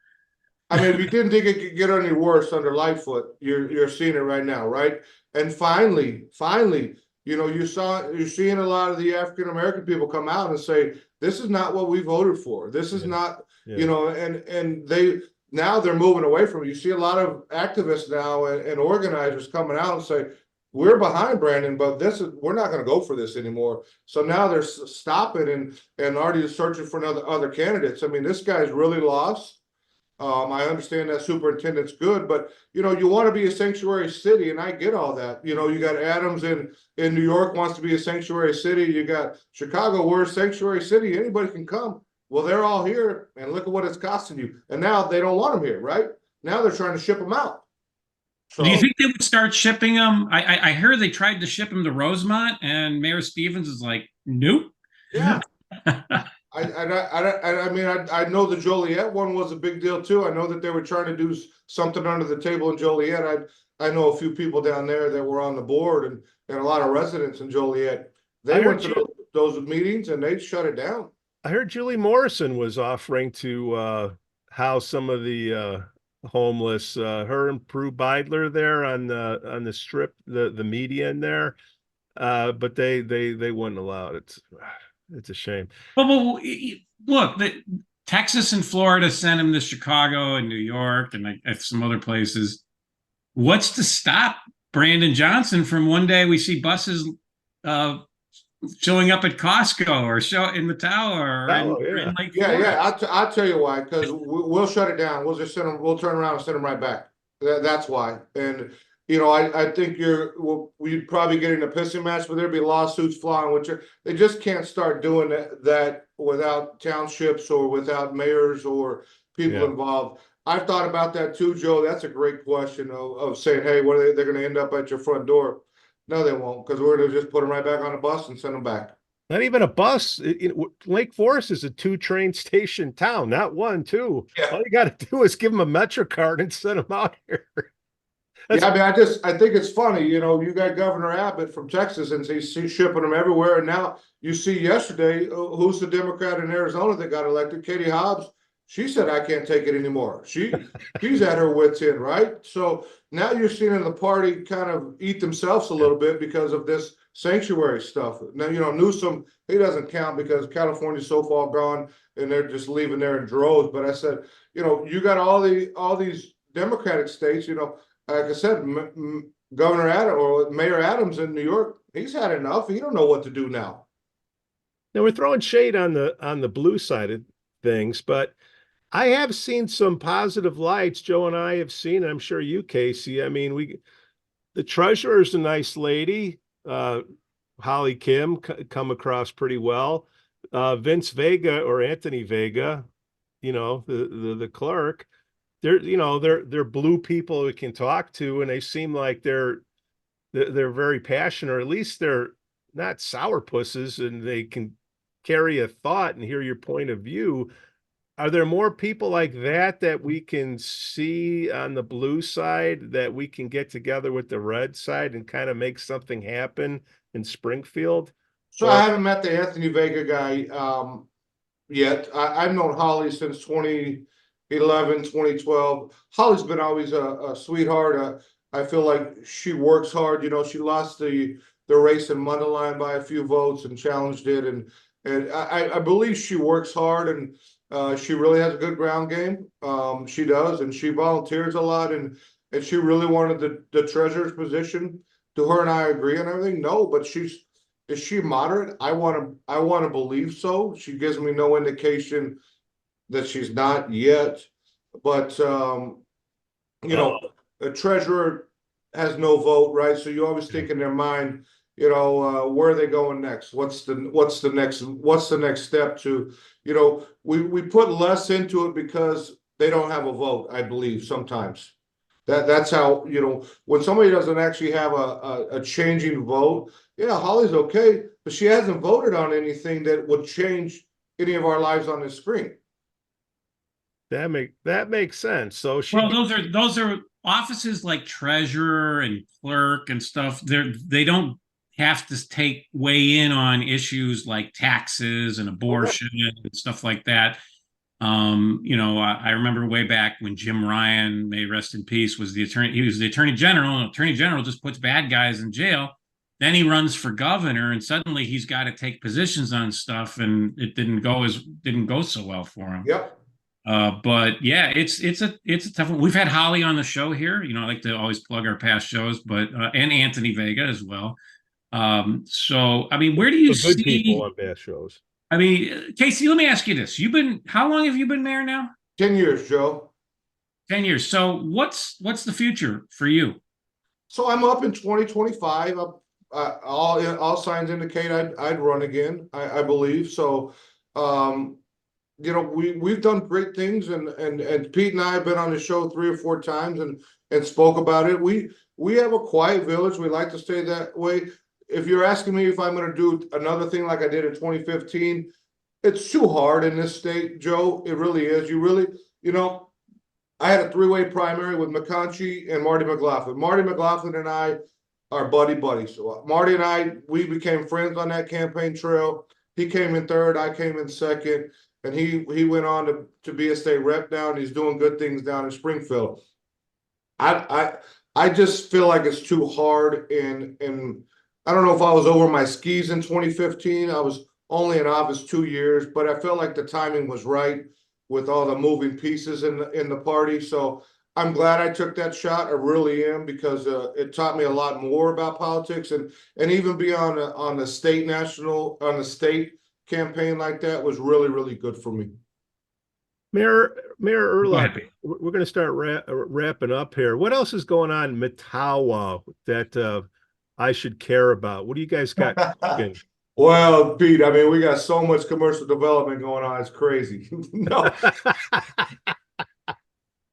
I mean, if you didn't think it could get any worse under Lightfoot, you're seeing it right now, right? And finally, you're seeing a lot of the African American people come out and say, this is not what we voted for. This is not, and now they're moving away from it. You see a lot of activists now and organizers coming out and say, we're behind Brandon, but we're not going to go for this anymore. So now they're stopping and already searching for other candidates. I mean, this guy's really lost. I understand that superintendent's good, but you want to be a sanctuary city, and I get all that. You got Adams in New York wants to be a sanctuary city. You got Chicago, we're a sanctuary city. Anybody can come. Well, they're all here, and look at what it's costing you. And now they don't want them here, right? Now they're trying to ship them out. So, do you think they would start shipping them? I heard they tried to ship them to Rosemont, and Mayor Stevens is like, nope. Yeah. I mean, I know the Joliet one was a big deal too. I know that they were trying to do something under the table in Joliet. I know a few people down there that were on the board and a lot of residents in Joliet. They went to those meetings and they shut it down. I heard Julie Morrison was offering to house some of the homeless. Her and Prue Beidler there on the strip, the median there, but they wouldn't allow it. It's a shame. Well, look, Texas and Florida sent him to Chicago and New York and some other places. What's to stop Brandon Johnson from one day we see buses showing up at Costco or in Metawa or in Lake Forest? I'll tell you why, because we'll shut it down. We'll just we'll turn around and send them right back. That's why. And I think we'd probably get in a pissing match, but there'd be lawsuits flying, they just can't start doing that without townships or without mayors or people involved. I've thought about that too, Joe. That's a great question of saying, hey, they're going to end up at your front door. No, they won't, because we're going to just put them right back on the bus and send them back. Not even a bus. Lake Forest is a 2-train station town, not 1, 2. Yeah. All you got to do is give them a Metro card and send them out here. Yeah, I mean, I think it's funny, you know, you got Governor Abbott from Texas and he's shipping them everywhere. And now you see yesterday, who's the Democrat in Arizona that got elected? Katie Hobbs. She said, I can't take it anymore. She's at her wits' end, right? So now you're seeing the party kind of eat themselves a little bit because of this sanctuary stuff. Now, you know, Newsom, he doesn't count because California's so far gone and they're just leaving there in droves. But I said, you know, you got all these Democratic states, you know, like I said, Governor Adams or Mayor Adams in New York, he's had enough. He don't know what to do now. Now we're throwing shade on the blue side of things, but I have seen some positive lights. Joe and I have seen, and I'm sure you, Casey. I mean, the treasurer is a nice lady. Holly Kim come across pretty well. Vince Vega or Anthony Vega, you know, the clerk. They're blue people we can talk to, and they seem like they're very passionate, or at least they're not sourpusses, and they can carry a thought and hear your point of view. Are there more people like that we can see on the blue side that we can get together with the red side and kind of make something happen in Springfield? So I haven't met the Anthony Vega guy yet. I've known Holly since 2011, 2012. Holly's been always a sweetheart. I feel like she works hard. You know, she lost the race in Mundelein by a few votes and challenged it. And I believe she works hard, and she really has a good ground game. She does, and she volunteers a lot, and she really wanted the treasurer's position. Do her and I agree on everything? No, but is she moderate? I want to believe so. She gives me no indication that she's not yet. But you know, a treasurer has no vote, right? So you always think in their mind, you know, where are they going next? What's the next step to, you know, we put less into it because they don't have a vote, I believe, sometimes. That's how, you know, when somebody doesn't actually have a changing vote, yeah, Holly's okay, but she hasn't voted on anything that would change any of our lives on this screen. That makes sense. So those are offices like treasurer and clerk and stuff. They don't have to weigh in on issues like taxes and abortion and stuff like that. You know, I remember way back when Jim Ryan, may rest in peace, was the attorney. He was the attorney general, and attorney general just puts bad guys in jail. Then he runs for governor, and suddenly he's got to take positions on stuff, and it didn't go so well for him. Yep. But yeah, it's a tough one. We've had Holly on the show here. You know, I like to always plug our past shows, but and Anthony Vega as well. So I mean, where do you good see people on past shows? I mean, Casey, let me ask you this. How long have you been mayor now? 10 years, Joe. 10 years. So what's the future for you? So I'm up in 2025. All signs indicate I'd run again, I believe. So, you know, we've done great things, and Pete and I have been on the show 3 or 4 times and spoke about it. We have a quiet village. We like to stay that way. If you're asking me if I'm going to do another thing like I did in 2015, it's too hard in this state, Joe. It really is. You know, I had a 3-way primary with McConchy and Marty McLaughlin. Marty McLaughlin and I are buddies. So Marty and I, we became friends on that campaign trail. He came in 3rd, I came in 2nd, and he went on to be a state rep now, and he's doing good things down in Springfield. I just feel like it's too hard, and I don't know if I was over my skis in 2015. I was only in office 2 years, but I felt like the timing was right with all the moving pieces in the party. So I'm glad I took that shot. I really am, because it taught me a lot more about politics, and even be on the state campaign like that was really, really good for me. Mayor Urlacher, we're going to start wrapping up here. What else is going on in Metawa that I should care about? What do you guys got cooking? Well, Pete, I mean, we got so much commercial development going on. It's crazy. No.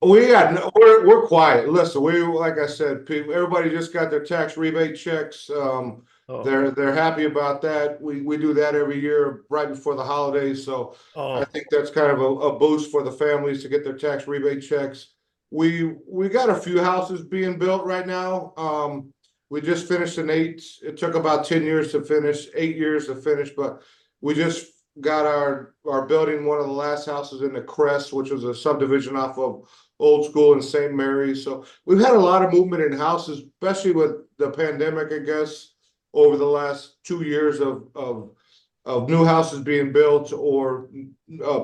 We're quiet. Listen, like I said, people, everybody just got their tax rebate checks. They're happy about that. We do that every year right before the holidays. So I think that's kind of a boost for the families to get their tax rebate checks. We got a few houses being built right now. We just finished an 8. It took about 10 years to finish, 8 years to finish, but we just got our building one of the last houses in the Crest, which was a subdivision off of Old School in St. Mary's. So we've had a lot of movement in houses, especially with the pandemic, I guess, over the last 2 years of new houses being built or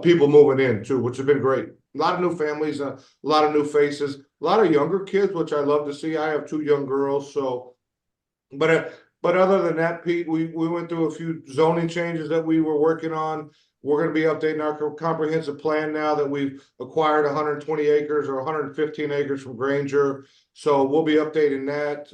people moving in too, which has been great. A lot of new families, a lot of new faces, a lot of younger kids, which I love to see. I have 2 young girls, so but other than that, Pete, we went through a few zoning changes that we were working on. We're going to be updating our comprehensive plan now that we've acquired 120 acres or 115 acres from Grainger. So we'll be updating that.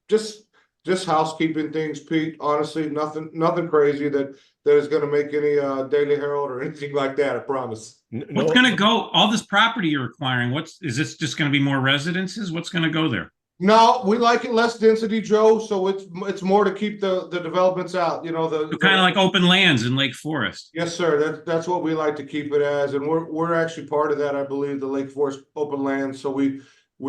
Just housekeeping things, Pete. Honestly, nothing crazy that is going to make any Daily Herald or anything like that. I promise. What's going to go? All this property you're acquiring. Is this just going to be more residences? What's going to go there? No, we like it less density, Joe. So it's more to keep the developments out. You know, kind of like open lands in Lake Forest. Yes, sir. That's what we like to keep it as, and we're actually part of that. I believe the Lake Forest Open Lands. So we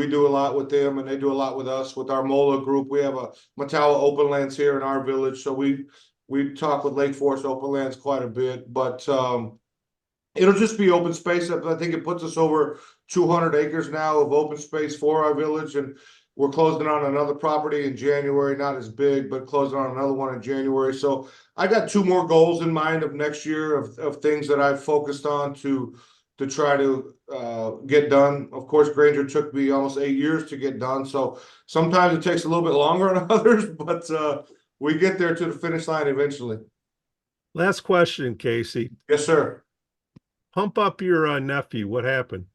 do a lot with them, and they do a lot with us. With our MOLA group, we have a Metawa Open Lands here in our village. So we talk with Lake Forest Open Lands quite a bit, but it'll just be open space. I think it puts us over 200 acres now of open space for our village, and we're closing on another property in January, not as big, but closing on another one in January. So I got 2 more goals in mind of next year of things that I've focused on to try to get done. Of course, Grainger took me almost 8 years to get done. So sometimes it takes a little bit longer than others, but we get there to the finish line eventually. Last question, Casey. Yes, sir. Pump up your nephew. What happened?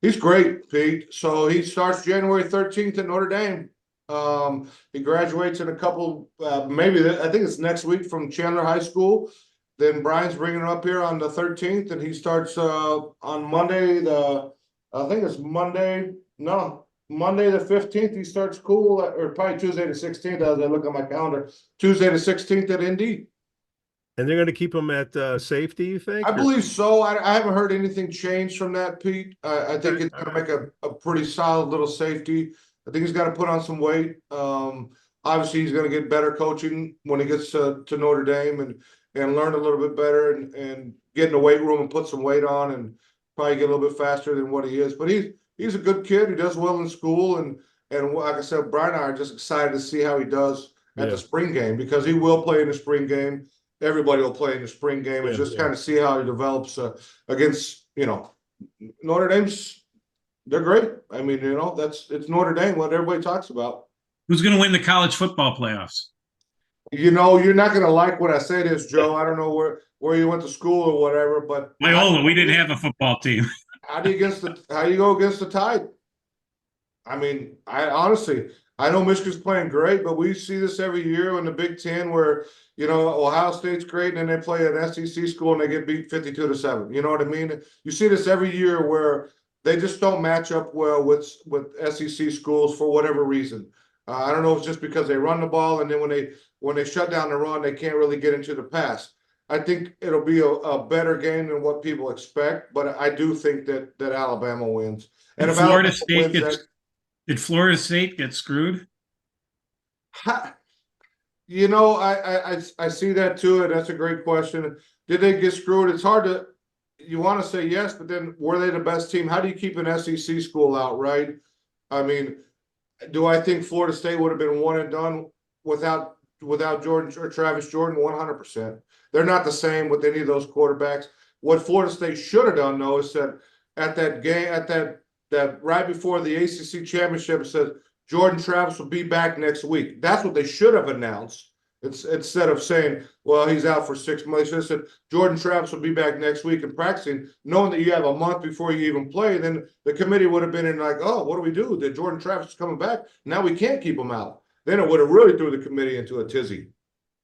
He's great, Pete. So he starts January 13th at Notre Dame. He graduates in a couple, I think it's next week from Chandler High School. Then Brian's bringing him up here on the 13th, and he starts on Monday Monday the 15th. He starts school, or probably Tuesday the 16th as I look at my calendar. Tuesday the 16th at Indy. And they're going to keep him at safety, you think? I believe so. I haven't heard anything change from that, Pete. I think it's going to make a pretty solid little safety. I think he's got to put on some weight. Obviously, he's going to get better coaching when he gets to Notre Dame and learn a little bit better and get in the weight room and put some weight on and probably get a little bit faster than what he is. But he's a good kid. He does well in school. And like I said, Brian and I are just excited to see how he does at the spring game, because he will play in the spring game. Everybody will play in the spring game and just kind of see how he develops against, Notre Dame's. They're great. I mean, it's Notre Dame, what everybody talks about. Who's going to win the college football playoffs? You're not going to like when I say this, Joe. I don't know where you went to school or whatever, but we didn't have a football team. How do you go against the Tide? I mean, I know Michigan's playing great, but we see this every year in the Big Ten where, Ohio State's great, and then they play an SEC school and they get beat 52-7. You know what I mean? You see this every year where they just don't match up well with SEC schools for whatever reason. I don't know if it's just because they run the ball, and then when they shut down the run, they can't really get into the pass. I think it'll be a better game than what people expect, but I do think that Alabama wins. And Did Florida State get screwed? I see that too, and that's a great question. Did they get screwed? It's hard to. You want to say yes, but then were they the best team? How do you keep an SEC school out, right? I mean, do I think Florida State would have been one and done without Jordan or Travis Jordan? 100%. They're not the same with any of those quarterbacks. What Florida State should have done, though, is that at that game, that right before the ACC championship, it said Jordan Travis will be back next week. That's what they should have announced. Instead of saying, well, he's out for 6 months, they should have said Jordan Travis will be back next week and practicing, knowing that you have a month before you even play. Then the committee would have been in like, oh, what do we do? That Jordan Travis is coming back. Now we can't keep him out. Then it would have really threw the committee into a tizzy.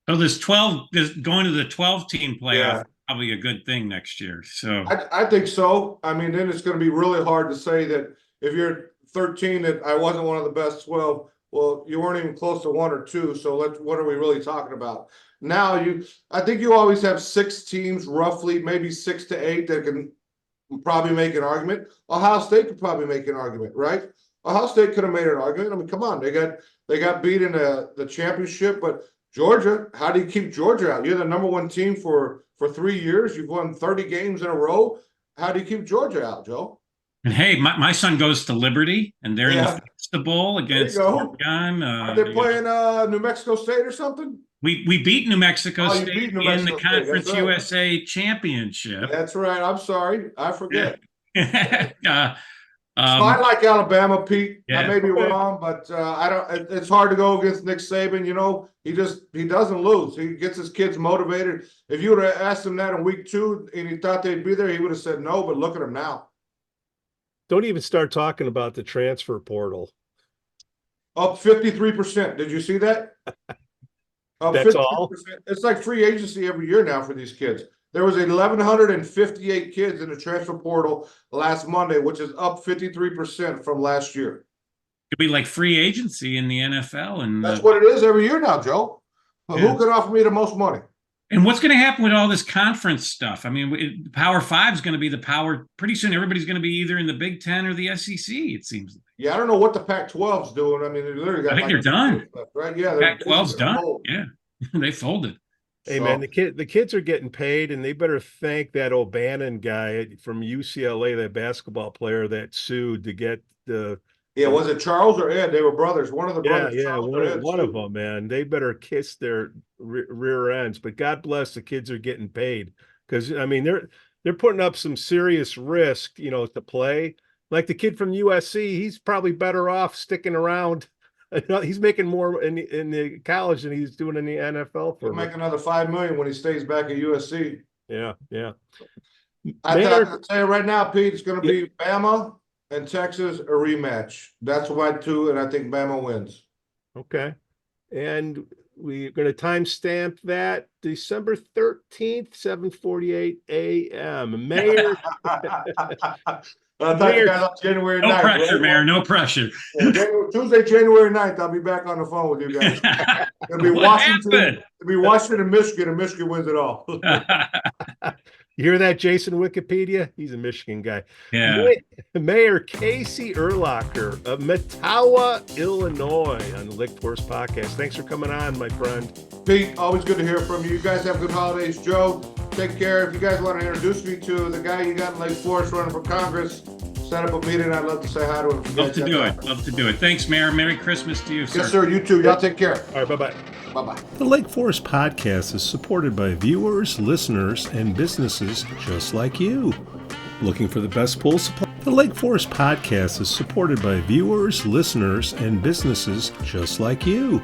So this going to the 12-team playoff. probably a good thing next year. So I think so. I mean, then it's going to be really hard to say that if you're 13 that I wasn't one of the best 12. Well, you weren't even close to 1 or 2. So what are we really talking about? Now I think you always have 6 teams, roughly, maybe 6 to 8 that can probably make an argument. Ohio State could probably make an argument, right? Ohio State could have made an argument. I mean, come on, they got beat in the championship, but Georgia, how do you keep Georgia out? You're the number 1 team for 3 years. You've won 30 games in a row. How do you keep Georgia out, Joe? and hey, my son goes to Liberty, and they're in the Fiesta Bowl against Oregon. Are they playing New Mexico State or something? We beat New Mexico State in the Conference right. USA Championship. That's right. I'm sorry, I forget. So I like Alabama, Pete. Yeah. I may be wrong, but I don't. It's hard to go against Nick Saban. You know, he doesn't lose. He gets his kids motivated. If you would have asked him that in week 2 and he thought they'd be there, he would have said no. But look at him now. Don't even start talking about the transfer portal. Up 53%. Did you see that? Up That's 53%. all? It's like free agency every year now for these kids. There was 1,158 kids in the transfer portal last Monday, which is up 53% from last year. It'd be like free agency in the NFL, and That's what it is every year now, Joe. But who can offer me the most money? And what's going to happen with all this conference stuff? I mean, Power 5 is going to be the power. Pretty soon, everybody's going to be either in the Big Ten or the SEC, it seems. Yeah, I don't know what the Pac-12's doing. I mean, they literally got. I think they're done. Left, right? Yeah, Pac-12's done. Yeah, they folded. Hey, man, the kids are getting paid, and they better thank that O'Bannon guy from UCLA, that basketball player that sued to get the. Yeah, was it Charles or Ed? They were brothers. One of the brothers. Yeah, one of them, man. They better kiss their rear ends. But God bless, the kids are getting paid, because I mean they're putting up some serious risk, to play. Like the kid from USC, he's probably better off sticking around. He's making more in the college than he's doing in the NFL. He'll make another $5 million when he stays back at USC. Yeah. I can tell you right now, Pete, it's going to be Bama and Texas, a rematch. That's my 2, and I think Bama wins. Okay. And we're going to timestamp that December 13th, 7:48 a.m. Mayor. I thought you guys on January 9th. No pressure, right? Mayor. No pressure. Yeah, Tuesday, January 9th, I'll be back on the phone with you guys. It'll be Washington. It'll be Washington and Michigan wins it all. You hear that, Jason Wikipedia? He's a Michigan guy. Yeah. Mayor Casey Urlacher of Mettawa, Illinois, on the Lake Forest Podcast. Thanks for coming on, my friend. Pete, always good to hear from you. You guys have good holidays. Joe, take care. If you guys want to introduce me to the guy you got in Lake Forest running for Congress, set up a meeting. I'd love to say hi to him. Love to do it. Thanks, Mayor. Merry Christmas to you, sir. Yes, sir. You too. Y'all take care. All right. Bye-bye. Bye-bye. The Lake Forest Podcast is supported by viewers, listeners, and businesses just like you. Looking for the best pool supply? The Lake Forest Podcast is supported by viewers, listeners, and businesses just like you.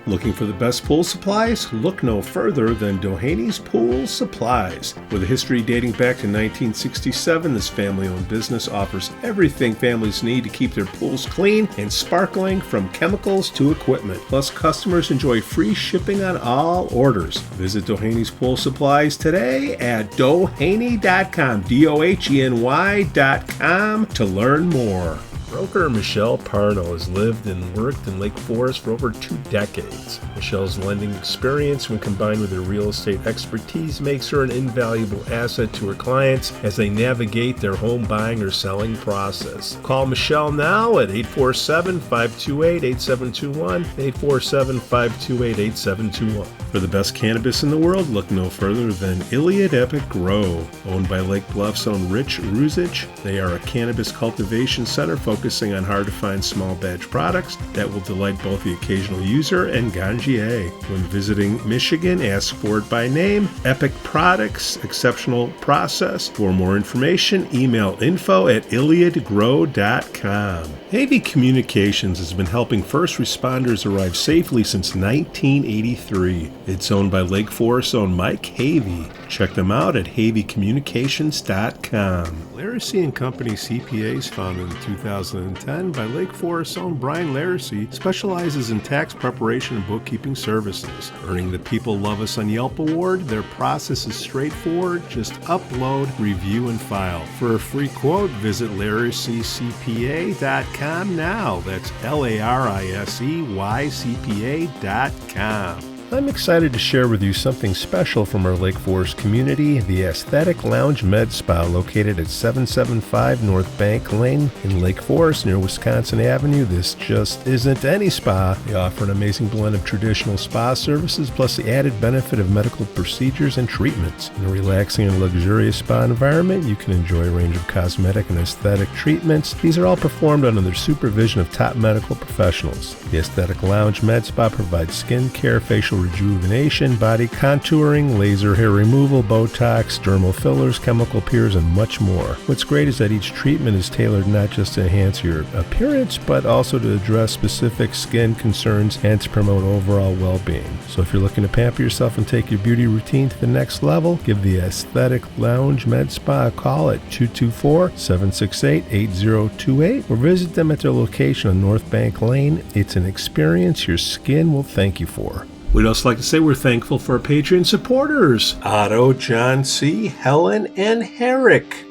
Looking for the best pool supplies? Look no further than Dohany's Pool Supplies. With a history dating back to 1967, this family-owned business offers everything families need to keep their pools clean and sparkling, from chemicals to equipment. Plus, customers enjoy free shipping on all orders. Visit Dohany's Pool Supplies today at doheny.com, DOHENY.com, to learn more. Broker Michelle Parno has lived and worked in Lake Forest for over 2 decades. Michelle's lending experience, when combined with her real estate expertise, makes her an invaluable asset to her clients as they navigate their home buying or selling process. Call Michelle now at 847-528-8721, 847-528-8721. For the best cannabis in the world, look no further than Iliad Epic Grow. Owned by Lake Bluff's own Rich Ruzich, they are a cannabis cultivation center focusing on hard-to-find small batch products that will delight both the occasional user and ganjier. When visiting Michigan, ask for it by name. Epic Products, exceptional process. For more information, email info@iliadgrow.com. AV Communications has been helping first responders arrive safely since 1983. It's owned by Lake Forest's own Mike Havey. Check them out at havycommunications.com. Larry C. & Company CPAs, founded in 2000. 2010 by Lake Forest's own Brian Laracy, specializes in tax preparation and bookkeeping services. Earning the People Love Us on Yelp award, their process is straightforward. Just upload, review, and file. For a free quote, visit LaracyCPA.com now. That's LARISEYCPA.com. I'm excited to share with you something special from our Lake Forest community, the Aesthetic Lounge Med Spa, located at 775 North Bank Lane in Lake Forest near Wisconsin Avenue. This just isn't any spa. They offer an amazing blend of traditional spa services plus the added benefit of medical procedures and treatments. In a relaxing and luxurious spa environment, you can enjoy a range of cosmetic and aesthetic treatments. These are all performed under the supervision of top medical professionals. The Aesthetic Lounge Med Spa provides skin care, facial rejuvenation, body contouring, laser hair removal, Botox, dermal fillers, chemical peels, and much more. What's great is that each treatment is tailored not just to enhance your appearance, but also to address specific skin concerns and to promote overall well-being. So if you're looking to pamper yourself and take your beauty routine to the next level, give the Aesthetic Lounge Med Spa a call at 224-768-8028 or visit them at their location on North Bank Lane. It's an experience your skin will thank you for. We'd also like to say we're thankful for our Patreon supporters, Otto, John C., Helen, and Herrick.